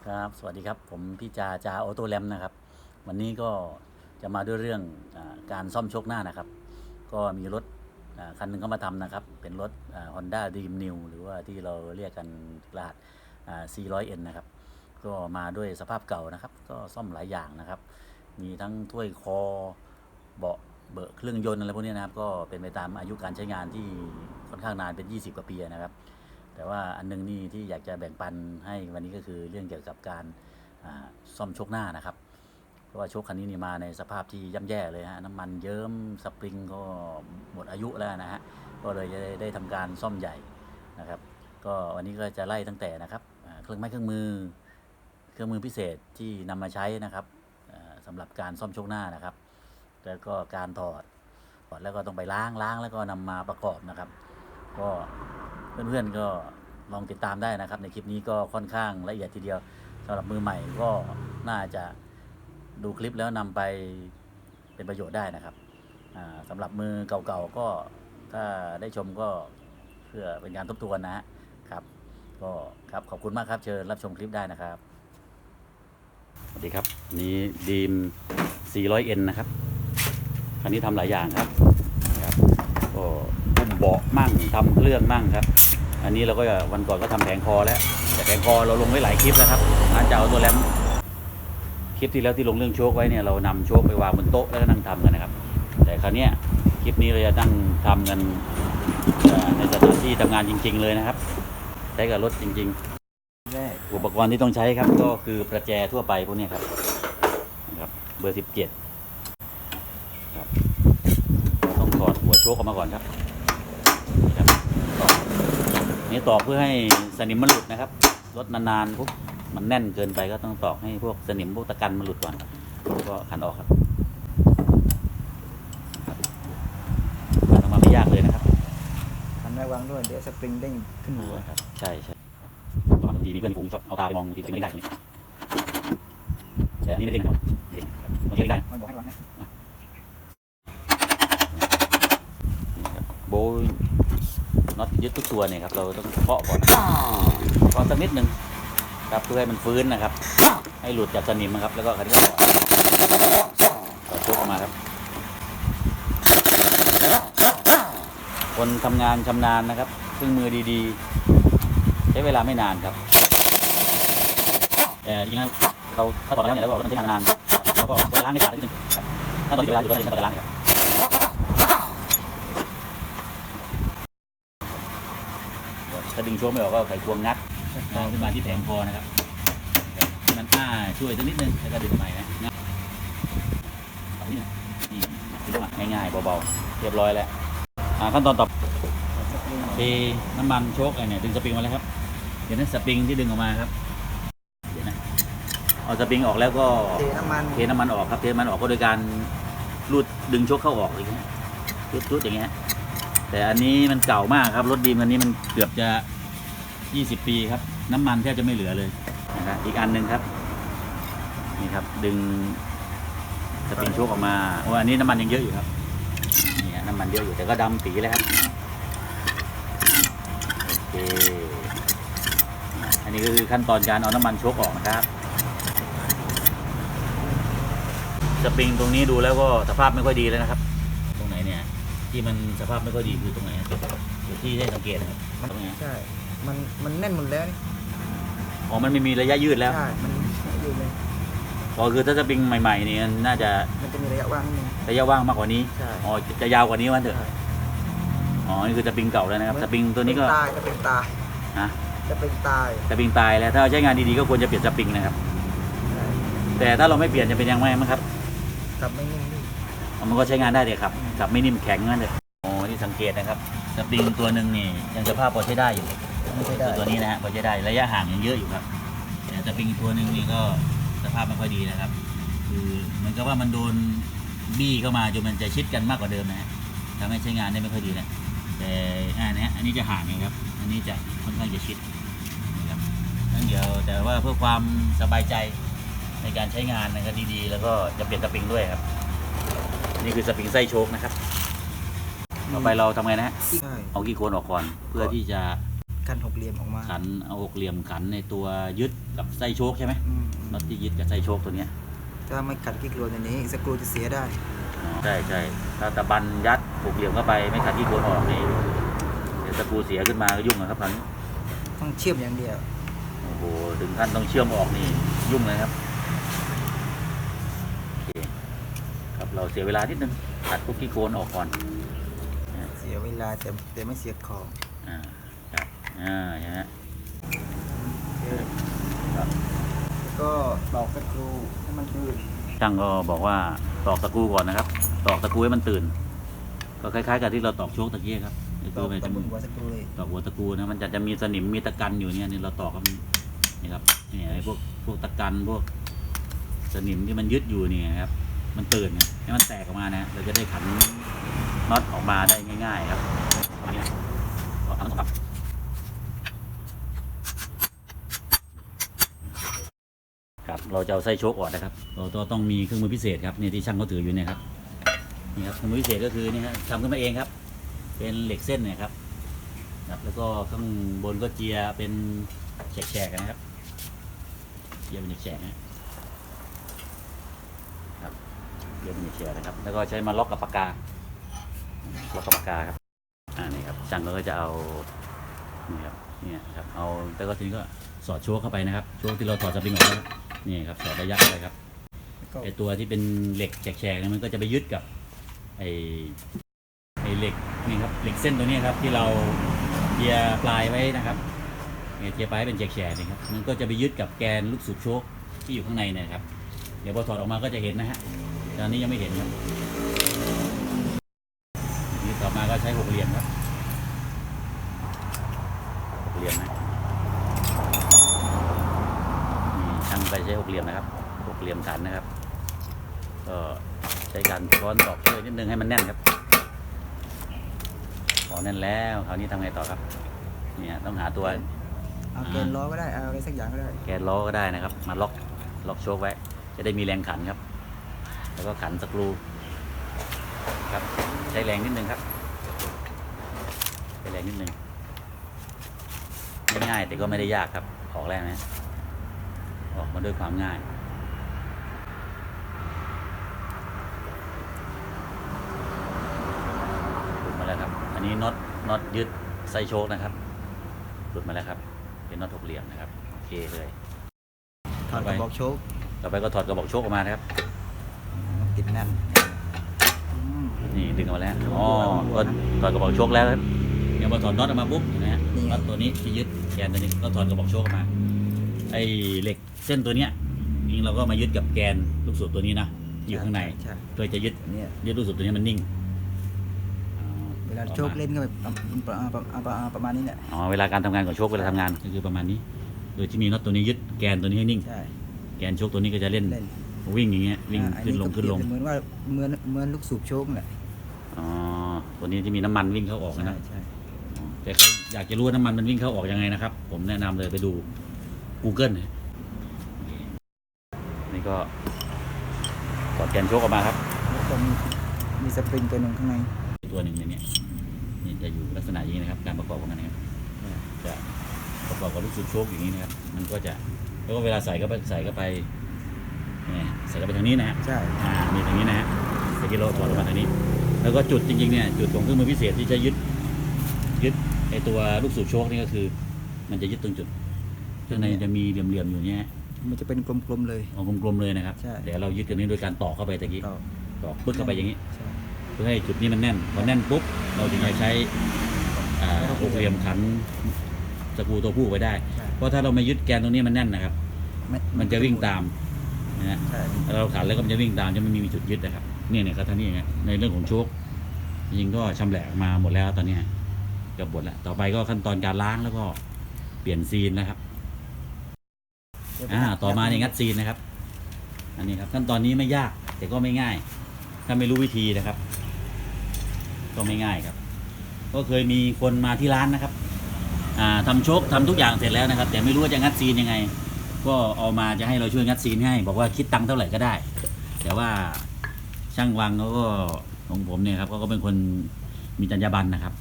ครับสวัสดีครับผมพี่จาออโต้แรมนะครับวันนี้ก็จะมาด้วยเรื่องการซ่อมโชคหน้านะครับก็มีรถคันหนึ่งเข้ามาทำนะครับเป็นรถHonda Dream New หรือว่าที่เราเรียกกันรหัส400N นะครับก็มาด้วยสภาพเก่านะครับก็ซ่อมหลายอย่างนะครับมีทั้งถ้วยคอเบาะเบอะเครื่องยนต์อะไรพวกนี้นะครับก็เป็นไปตามอายุการใช้งานที่ค่อนข้างนานเป็น20กว่าปีนะครับแต่ว่าอันนึงนี่ที่อยากจะแบ่งปันให้วันนี้ก็คือเรื่องเกี่ยวกับการซ่อมโชคหน้านะครับเพราะว่าโชคคันนี้นี่มาในสภาพที่ย่ำแย่เลยฮะน้ำมันเยิ้มสปริงก็หมดอายุแล้วนะฮะก็เลยจะได้ทำการซ่อมใหญ่นะครับก็วันนี้ก็จะไล่ตั้งแต่นะครับเครื่องไม้เครื่องมือพิเศษที่นำมาใช้นะครับสำหรับการซ่อมโชคหน้านะครับแล้วก็การถอดแล้วก็ต้องไปล้างแล้วก็นำมาประกอบนะครับก็เพื่อนๆก็ลองติดตามได้นะครับในคลิปนี้ก็ค่อนข้างละเอียดทีเดียวสำหรับมือใหม่ก็น่าจะดูคลิปแล้วนำไปเป็นประโยชน์ได้นะครับสำหรับมือเก่าๆก็ถ้าได้ชมก็เพื่อเป็นการทบทวนนะครับก็ครับขอบคุณมากครับเชิญรับชมคลิปได้นะครับสวัสดีครับนี้ดีม 400N นะครับคันนี้ทำหลายอย่างครับก็อุ้มเบาะมั่งทำเครื่องมั่งครับอันนี้เราก็วันก่อนก็ทำแผงคอแล้วแต่แผงคอเราลงไว้หลายคลิปแล้วครับน่าจะเอาตัวแรมคลิปที่แล้วที่ลงเรื่องโชคไว้เนี่ยเรานำโชคไปวางบนโต๊ะแล้วก็นั่งทำกันนะครับแต่คราวนี้คลิปนี้เราจะนั่งทำกันในสถานที่ทำงานจริงๆเลยนะครับใช้กับรถจริงๆอุปกรณ์ที่ต้องใช้ครับก็คือประแจทั่วไปพวกนี้ครับเบอร์17ครับต้องถอดหัวโชคออกมาก่อนครับนี่ตอกเพื่อให้สนิมมันหลุดนะครับรถนานๆปุ๊บมันแน่นเกินไปก็ต้องตอกให้พวกสนิมพวกตะกันมันหลุดก่อนก็ขันออกครับทำมาไม่ยากเลยนะครับขันไว้วางด้วยเดี๋ยวสปริงเด้งขึ้นหัวครับใช่บางทีมีเพื่อนฝูงเอาตามองทีไม่ได้แต่นี่ไม่เด้งหมดมันเด้งได้มันบอกให้วางนะโบน็อตยึดทุกตัวเนี่ยครับเราต้องเคาะก่อนเคาะสักนิดนึงครับเพื่อให้มันฟื้นนะครับให้หลุดจากสนิมนะครับแล้วก็คันนี้ก็ต่อโชคออกมาครับคนทำงานชำนาญนะครับเครื่องมือดีๆใช้เวลาไม่นานครับแต่จริงๆเราถ้าต่อแล้วเนี่ยเราบอกว่ามันใช้งานนานแล้วก็เวลาล้างให้สะอาดนิดนึงถ้าตอนที่เวลาอยู่ก็จะต้องล้างครับถ้าดึงโชคไม่ออกก็ไขควงงัดขึ้นมาที่แผงคอนะครับมันช่วยสักนิดนึงแล้วก็ดึงใหม่นะงัดนี่ดึงมาง่ายๆเบาๆเรียบร้อยแล้วขั้นตอนต่อเทน้ำมันโชคเนี่ยดึงสปริงมาแล้วครับเดี๋ยวนั้นสปริงที่ดึงออกมาครับเดี๋ยวนะเอาสปริงออกแล้วก็เทน้ำมันออกครับเทน้ำมันออกก็โดยการรูดดึงโชคเข้าออกอย่างเงี้ยรูดอย่างเงี้ยแต่อันนี้มันเก่ามากครับรถดีมอันนี้มันเกือบจะ20 ปีครับน้ำมันแทบจะไม่เหลือเลยนะครับอีกอันหนึ่งครับนี่ครับดึงสปริงโชคออกมาโอ้อันนี้น้ำมันยังเยอะอยู่ครับนี่น้ำมันเยอะอยู่แต่ก็ดำปีแล้วครับโอเคอันนี้ก็คือขั้นตอนการเอาน้ำมันโชคออกนะครับสปริงตรงนี้ดูแล้วก็สภาพไม่ค่อยดีแล้วนะครับตรงไหนเนี่ยที่มันสภาพไม่ค่อยดีคือตรงไหนอยู่ที่ได้สังเกตนะครับตรงไหนใช่มันแน่นหมดแล้วอ๋อมันไม่มีระยะยืดแล้วใช่มันยืดเลยก็คือถ้าสปริงใหม่ๆนี่น่าจะมันจะมีระยะว่างนิดนึงระยะว่างมากกว่านี้อ๋อจะยาวกว่านี้วันเถอะอ๋อนี่คือสปริงเก่าแล้วนะครับสปริงตัวนี้ก็จะเป็นตายนะจะเป็นตายสปริงตายแล้วถ้าใช้งานดีๆก็ควรจะเปลี่ยนสปริงนะครับแต่ถ้าเราไม่เปลี่ยนจะเป็นยังไงมั้งครับกับไม่นิ่มมันก็ใช้งานได้เลยครับกับไม่นิ่มแข็งนั่นเลยอ๋อที่สังเกตนะครับสปริงตัวหนึ่งนี่ยังสภาพพอใช้ได้อยู่ตัวนี้นะฮะพอใช้ได้ระยะห่างยังเยอะอยู่ครับแต่สปริงตัวหนึ่งนี่ก็สภาพไม่ค่อยดีนะครับคือเหมือนกับว่ามันโดนบี้เข้ามาจนมันจะชิดกันมากกว่าเดิมนะฮะทำให้ใช้งานได้ไม่ค่อยดีนะแต่อันนี้จะห่างนะครับอันนี้จะค่อนข้างจะชิดนะครับนั่นเดี๋ยวแต่ว่าเพื่อความสบายใจในการใช้งานนะครับดีๆแล้วก็จะเปลี่ยนสปริงด้วยครับนี่คือสปริงไส้โชคนะครับต่อไปเราทำไงนะฮะเอาขี้โคลนออกก่อนเพื่อที่จะ ขันหกเหลี่ยมออกมา ขันเอาหกเหลี่ยมขันในตัวยึดกับไส้โชคใช่ไหม อืม น็อตที่ยึดกับไส้โชคตัวเนี้ย ถ้าไม่ขัดกิ๊กลวนอันนี้สกรูจะเสียได้ ใช่ใช่ถ้าตะบันยัดหกเหลี่ยมเข้าไปไม่ขัดที่โคนออกนี่เดี๋ยวตะปูเสียขึ้นมาก็ยุ่งนะครับคราวนี้ ต้องเชื่อมอย่างเดียว โอ้โหถึงขั้นต้องเชื่อมออกนี่ยุ่งเลยครับโอเคครับเราเสียเวลานิดนึงขัดพวกที่โคนออกก่อน เสียเวลาแต่ไม่เสียของ ครับใช่ไหม แล้วก็ตอกสกรูให้มันตื่น ช่างก็บอกว่าตอกตะปูก่อนนะครับ ตอกตะปูให้มันตื่น ก็คล้ายๆกับที่เราตอกโชคตะกี้ครับก็ ต คือ อก มัน ต จะ บนหัวสกรูเลย ตอกหัวตะปูนะมันจะมีสนิมมีตะกันอยู่เนี่ยนี่เราตอกกันนี่ครับนี่ไอ้พวกตะกันพวกสนิมที่มันยึดอยู่นี่ครับ มันตื่นนะให้มันแตกออกมานะเราจะได้ขันน็อตออกมาได้ง่าย ๆ ครับอย่างเงี้ยก็ทำครับครับเราจะเอาไส้โชคออกนะครับ เราต้องมีเครื่องมือพิเศษครับนี่ที่ช่างเขาถืออยู่เนี่ยครับนี่ครับเครื่องมือพิเศษก็คือนี่ครับทำขึ้นมาเองครับ เป็นเหล็กเส้นเนี่ยครับแล้วก็ข้างบนก็เจียเป็นแฉกๆนะครับเจียเป็นแฉกๆนะครับเจียเป็นแฉกๆนะครับ แล้วก็ใช้มาล็อกกับปากกาครับนี่ครับช่างก็จะเอานี่ครับเนี่ยครับเอาแล้วก็ทีนี้ก็สอดโชว์เข้าไปนะครับโชว์ที่เราถอดสปริงออกแล้วนี่ครับสอดระยะเข้าไปครับ แล้วก็ ไอตัวที่เป็นเหล็กแฉกๆเนี่ยมันก็จะไปยึดกับไอเหล็กนี่ครับเหล็กเส้นตัวนี้ครับที่เราเจียปลายไว้นะครับเนี่ยเจียปลายเป็นแฉกๆนี่ครับมันก็จะไปยึดกับแกนลูกสูบโชคที่อยู่ข้างในเนี่ยครับเดี๋ยวพอถอดออกมาก็จะเห็นนะฮะตอนนี้ยังไม่เห็นครับนี่ต่อมาก็ใช้หกเหลี่ยมครับหกเหลี่ยมนะนี่ช่างไปใช้หกเหลี่ยมนะครับหกเหลี่ยมขันนะครับก็ใช้การช้อนตอกช่วยนิดนึงให้มันแน่นครับพอแน่นแล้วคราวนี้ทำไงต่อครับเนี่ยต้องหาตัว เอาเกนล้อก็ได้เอาอะไรสักอย่างก็ได้ แกนล้อก็ได้นะครับ มาล็อกโชคไว้ จะได้มีแรงขันครับ แล้วก็ขันสกรูครับใช้แรงนิดนึงครับใช้แรงนิดนึงง่ายๆแต่ก็ไม่ได้ยากครับออกแรกนะออกมาด้วยความง่ายหลุดมาแล้วครับอันนี้น็อตยึดไส้โชคนะครับหลุดมาแล้วครับเป็นน็อตหกเหลี่ยมนะครับโอเคเลย ถอดกระบอกโชค ต่อไปก็ถอดกระบอกโชคออกมานะครับ ติดแน่นอืม นี่ดึงออกมาแล้วอ๋อก็ถอดกระบอกโชคแล้วครับเดี๋ยวพอถอดน็อตออกมาปุ๊บนะฮะน็อตตัวนี้ที่ยึดแกนตัวนี้ก็ถอดกระบอกโชคออกมาไอ้เหล็กเส้นตัวเนี้ยนี่เราก็มายึดกับแกนลูกสูบตัวนี้นะอยู่ข้างใน ใช่ เพื่อจะยึด เนี่ย ลูกสูบตัวนี้มันนิ่ง เวลาโชคเล่นก็แบบประมาณนี้แหละ อ๋อเวลาการทำงานของโชคเวลาทำงานก็คือประมาณนี้ โดยที่มีน็อตตัวนี้ยึดแกนตัวนี้ให้นิ่ง ใช่ แกนโชคตัวนี้ก็จะเล่น เล่น วิ่งอย่างเงี้ยวิ่ง อั ขึ้นลง ก็ ขึ้นลง เหมือนว่าเหมือนลูกสูบโชคแหละ อ๋อตัวนี้ที่มีน้ำมันวิ่งเข้าออก ใช่ นะ ใช่ แต่ใครอยากจะรู้ว่าน้ำมันมันวิ่งเข้าออกยังไงนะครับ ผมแนะนำเลยไปดู Google นะนี่ก็ถอดแกนโชคออกมาครับ แล้วก็มีสปริงตัวหนึ่งข้างใน ตัวหนึ่งในนี้นี่จะอยู่ลักษณะอย่างนี้นะครับ การประกอบของมันนะครับจะประกอบกับลูกสูบโชคอย่างนี้นะครับ มันก็จะแล้วก็เวลาใส่เข้าไปเนี่ยใส่เข้าไปทางนี้นะฮะ ใช่ มีทางนี้นะฮะตะกี้เราถอดออกมาทางนี้ แล้วก็จุดจริงๆเนี่ยจุดของเครื่องมือพิเศษที่จะยึดไอตัวลูกสูบโชคนี่ก็คือ มันจะยึดตรงจุดข้างในจะมีเหลี่ยมๆอยู่เนี่ย มันจะเป็นกลมๆเลย เอากลมๆเลยนะครับ ใช่ เดี๋ยวเรายึดกันนี้โดยการตอกเข้าไปตะกี้ ต่อ ตอกปึ๊กเข้าไปอย่างนี้ ใช่ เพื่อให้จุดนี้มันแน่นพอแน่นปุ๊บเราถึงจะใช้หกเหลี่ยมขันสกรูตัวผู้ไว้ได้ ใช่ เพราะถ้าเราไม่ยึดแกนตรงนี้มันแน่นนะครับ มันจะวิ่งตามนะฮะ ใช่ เราขันแล้วก็มันจะวิ่งตามจะไม่มีจุดยึดนะครับเนี่ยครับท่านนี้ในเรื่องของโชคจริงก็ชำแหละมาหมดแล้วตอนนี้เกือบหมดแล้วต่อไปก็ขั้นตอนการล้างแล้วก็เปลี่ยนซีนนะครับต่อมาในงัดซีนนะครับ อันนี้ครับขั้นตอนนี้ไม่ยากแต่ก็ไม่ง่าย ถ้าไม่รู้วิธีนะครับ ก็ไม่ง่ายครับ ก็เคยมีคนมาที่ร้านนะครับทำโชคทำทุกอย่างเสร็จแล้วนะครับ แต่ไม่รู้ว่าจะงัดซีนยังไง ก็เอามาจะให้เราช่วยงัดซีนให้ บอกว่าคิดตังค์เท่าไหร่ก็ได้ แต่ว่าช่างวังเขาก็ของผมเนี่ยครับเขาก็เป็นคนมีจรรยาบรรณนะครับ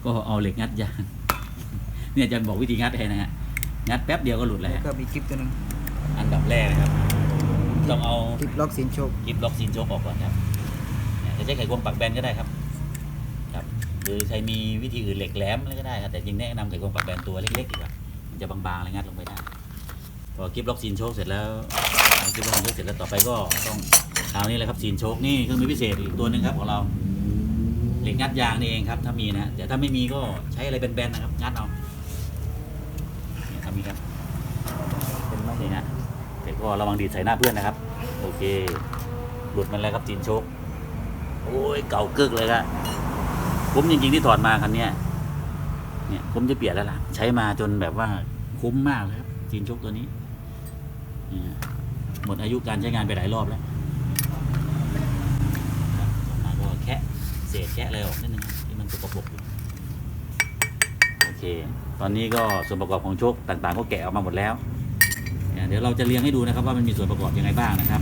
ก็เอาเหล็กงัดยาง เนี่ยจะบอกวิธีงัดให้นะฮะงัดแป๊บเดียวก็หลุดเลย แล้ว ฮะ ก็มีคลิปตัวนึง อันดับแรกนะครับต้องเอา คลิปล็อกสินโชค กิฟล็อกซีนโชกออกก่อนครับเนี่ยจะใช้ไขควงปักแบนก็ได้ครับครับหรือใช้มีวิธีอื่นเหล็กแหลมอะไรก็ได้ครับแต่จริงแนะนำไขควงปักแบนตัวเล็กๆดีกว่ามันจะบางๆอะไรงัดลงไปได้พอกิฟล็อกซีนโชกเสร็จแล้วกิฟล็อกซีนโชกเสร็จแล้วต่อไปก็ต้องคราวนี้เลยครับซีนโชกนี่เครื่องมือพิเศษอีกตัวหนึ่งครับของเราเหล็กงัดยางนี่เองครับถ้ามีนะแต่ถ้าไม่มีก็ใช้อะไรแบนๆนะครับงัดเอาเนี่ยทำนี้ครับ เป็นไหม นี่ฮะแต่ก็ระวังดีดใส่หน้าเพื่อนนะครับโอเคหลุดมันแล้วครับจีนโชคโอ้ยเก่ากึกเลยครับคุ้มจริงๆที่ถอดมาคันเนี้ยเนี่ยคุ้มจะเปลี่ยนแล้วล่ะใช้มาจนแบบว่าคุ้มมากเลยครับจีนโชคตัวนี้นี่ฮะหมดอายุการใช้งานไปหลายรอบแล้วครับต่อมาก็แคะเศษแคะอะไรออกนิดนึงที่มันสกปรกอยู่โอเคตอนนี้ก็ส่วนประกอบของโชคต่างๆก็แกะออกมาหมดแล้วเดี๋ยวเราจะเรียงให้ดูนะครับว่ามันมีส่วนประกอบยังไงบ้างนะครับ